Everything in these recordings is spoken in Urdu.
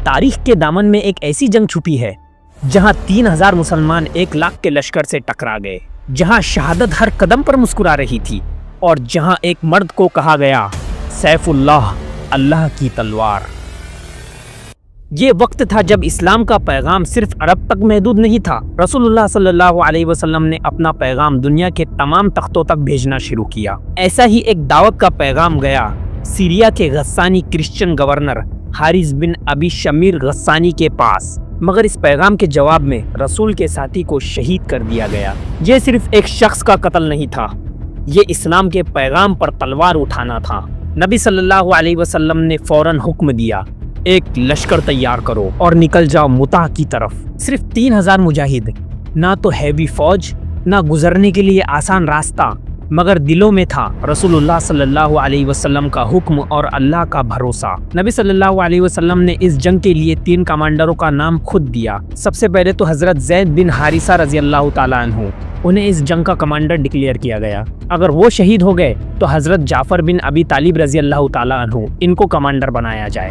تاریخ کے دامن میں ایک ایسی جنگ چھپی ہے جہاں 3000 مسلمان 1 لاکھ کے لشکر سے ٹکرا گئے، جہاں شہادت ہر قدم پر مسکرا رہی تھی، اور جہاں ایک مرد کو کہا گیا سیف اللہ، اللہ کی تلوار۔ یہ وقت تھا جب اسلام کا پیغام صرف عرب تک محدود نہیں تھا۔ رسول اللہ صلی اللہ علیہ وسلم نے اپنا پیغام دنیا کے تمام تختوں تک بھیجنا شروع کیا۔ ایسا ہی ایک دعوت کا پیغام گیا سیریا کے غسانی کرسچن گورنر حارث بن ابی شمیر غسانی کے پاس، مگر اس پیغام کے جواب میں رسول کے ساتھی کو شہید کر دیا گیا۔ یہ صرف ایک شخص کا قتل نہیں تھا، یہ اسلام کے پیغام پر تلوار اٹھانا تھا۔ نبی صلی اللہ علیہ وسلم نے فوراً حکم دیا، ایک لشکر تیار کرو اور نکل جاؤ متع کی طرف۔ صرف 3000 مجاہد، نہ تو ہیوی فوج، نہ گزرنے کے لیے آسان راستہ، مگر دلوں میں تھا رسول اللہ صلی اللہ علیہ وسلم کا حکم اور اللہ کا بھروسہ۔ نبی صلی اللہ علیہ وسلم نے اس جنگ کے لیے 3 کمانڈروں کا نام خود دیا۔ سب سے پہلے تو حضرت زید بن حارثہ رضی اللہ تعالیٰ عنہ، انہیں اس جنگ کا کمانڈر ڈکلیئر کیا گیا۔ اگر وہ شہید ہو گئے تو حضرت جعفر بن ابی طالب رضی اللہ تعالیٰ عنہ، ان کو کمانڈر بنایا جائے۔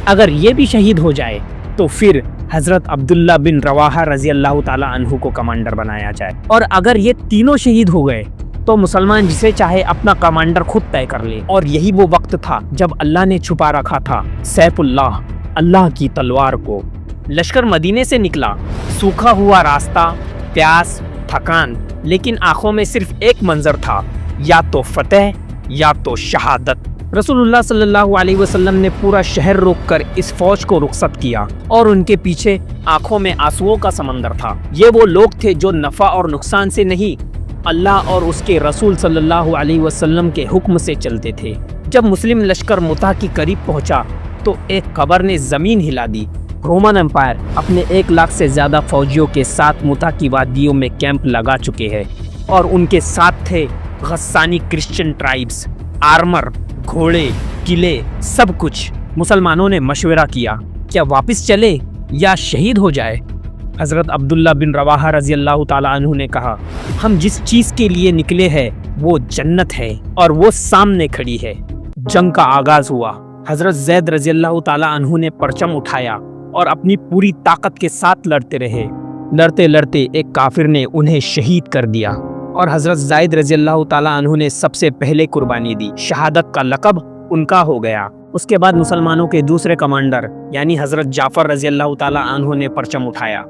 اگر یہ بھی شہید ہو جائے تو پھر حضرت عبداللہ بن رواحہ رضی اللہ تعالیٰ عنہ کو کمانڈر بنایا جائے، اور اگر یہ تینوں شہید ہو گئے تو مسلمان جسے چاہے اپنا کمانڈر خود طے کر لے۔ اور یہی وہ وقت تھا جب اللہ نے چھپا رکھا تھا سیف اللہ، اللہ کی تلوار کو۔ لشکر مدینے سے نکلا، سوکھا ہوا راستہ، پیاس، تھکان، لیکن آنکھوں میں صرف ایک منظر تھا، یا تو فتح یا تو شہادت۔ رسول اللہ صلی اللہ علیہ وسلم نے پورا شہر روک کر اس فوج کو رخصت کیا، اور ان کے پیچھے آنکھوں میں آنسوؤں کا سمندر تھا۔ یہ وہ لوگ تھے جو نفع اور نقصان سے نہیں، اللہ اور اس کے رسول صلی اللہ علیہ وسلم کے حکم سے چلتے تھے۔ جب مسلم لشکر متع کی قریب پہنچا تو ایک خبر نے زمین ہلا دی۔ رومن امپائر اپنے 1 لاکھ سے زیادہ فوجیوں کے ساتھ متع کی وادیوں میں کیمپ لگا چکے ہیں، اور ان کے ساتھ تھے غسانی کرسچن ٹرائبز، آرمر، گھوڑے، قلعے، سب کچھ۔ مسلمانوں نے مشورہ کیا، کیا واپس چلے یا شہید ہو جائے؟ حضرت عبداللہ بن رواحہ رضی اللہ تعالیٰ عنہ نے کہا، ہم جس چیز کے لیے نکلے ہیں وہ جنت ہے، اور وہ سامنے کھڑی ہے۔ جنگ کا آغاز ہوا۔ حضرت زید رضی اللہ تعالیٰ عنہ نے پرچم اٹھایا اور اپنی پوری طاقت کے ساتھ لڑتے رہے۔ لڑتے لڑتے ایک کافر نے انہیں شہید کر دیا، اور حضرت زید رضی اللہ تعالیٰ عنہ نے سب سے پہلے قربانی دی۔ شہادت کا لقب ان کا ہو گیا۔ اس کے بعد مسلمانوں کے دوسرے کمانڈر یعنی حضرت جعفر رضی اللہ تعالیٰ عنہ نے پرچم اٹھایا۔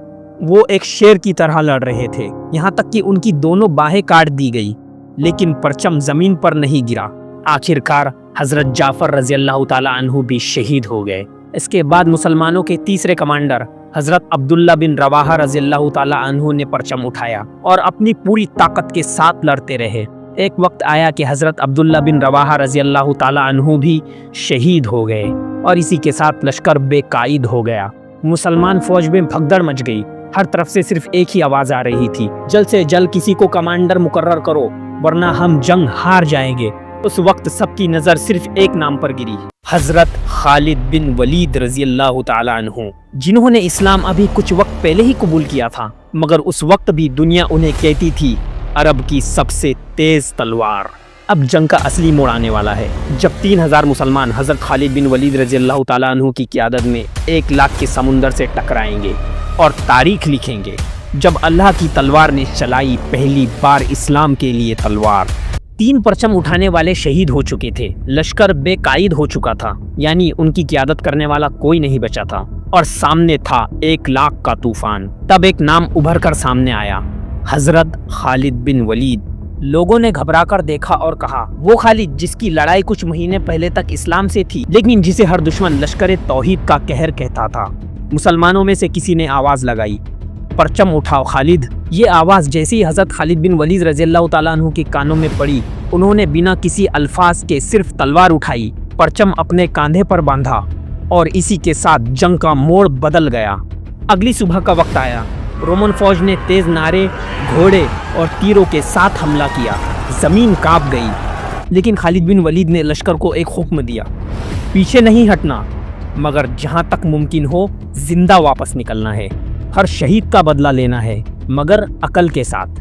وہ ایک شیر کی طرح لڑ رہے تھے، یہاں تک کہ ان کی دونوں باہیں کاٹ دی گئی، لیکن پرچم زمین پر نہیں گرا۔ آخرکار حضرت جعفر رضی اللہ تعالیٰ عنہ بھی شہید ہو گئے۔ اس کے بعد مسلمانوں کے تیسرے کمانڈر حضرت عبداللہ بن رواحہ رضی اللہ تعالیٰ عنہ نے پرچم اٹھایا اور اپنی پوری طاقت کے ساتھ لڑتے رہے۔ ایک وقت آیا کہ حضرت عبداللہ بن رواحہ رضی اللہ تعالیٰ عنہ بھی شہید ہو گئے، اور اسی کے ساتھ لشکر بے قائد ہو گیا۔ مسلمان فوج میں بھگدڑ مچ گئی۔ ہر طرف سے صرف ایک ہی آواز آ رہی تھی، جلد سے جلد کسی کو کمانڈر مقرر کرو ورنہ ہم جنگ ہار جائیں گے۔ اس وقت سب کی نظر صرف ایک نام پر گری، حضرت خالد بن ولید رضی اللہ تعالیٰ عنہ، جنہوں نے اسلام ابھی کچھ وقت پہلے ہی قبول کیا تھا، مگر اس وقت بھی دنیا انہیں کہتی تھی عرب کی سب سے تیز تلوار۔ اب جنگ کا اصلی موڑ آنے والا ہے، جب 3000 مسلمان حضرت خالد بن ولید رضی اللہ تعالیٰ عنہ کی قیادت میں 1 لاکھ کے سمندر سے ٹکرائیں گے اور تاریخ لکھیں گے، جب اللہ کی تلوار نے چلائی پہلی بار اسلام کے لیے تلوار۔ 3 پرچم اٹھانے والے شہید ہو چکے تھے، لشکر بے قائد ہو چکا تھا، یعنی ان کی قیادت کرنے والا کوئی نہیں بچا تھا، اور سامنے تھا 1 لاکھ کا طوفان۔ تب ایک نام ابھر کر سامنے آیا، حضرت خالد بن ولید۔ لوگوں نے گھبرا کر دیکھا اور کہا، وہ خالد جس کی لڑائی کچھ مہینے پہلے تک اسلام سے تھی، لیکن جسے ہر دشمن لشکر توحید کا قہر کہتا تھا۔ مسلمانوں میں سے کسی نے آواز لگائی، پرچم اٹھاؤ خالد۔ یہ آواز جیسے ہی حضرت خالد بن ولید رضی اللہ تعالیٰ عنہ کے کانوں میں پڑی، انہوں نے بنا کسی الفاظ کے صرف تلوار اٹھائی، پرچم اپنے کاندھے پر باندھا، اور اسی کے ساتھ جنگ کا موڑ بدل گیا۔ اگلی صبح کا وقت آیا، رومن فوج نے تیز نعرے، گھوڑے اور تیروں کے ساتھ حملہ کیا۔ زمین کانپ گئی، لیکن خالد بن ولید نے لشکر کو ایک حکم دیا، پیچھے نہیں ہٹنا، مگر جہاں تک ممکن ہو زندہ واپس نکلنا ہے۔ ہر شہید کا بدلہ لینا ہے، مگر عقل کے ساتھ۔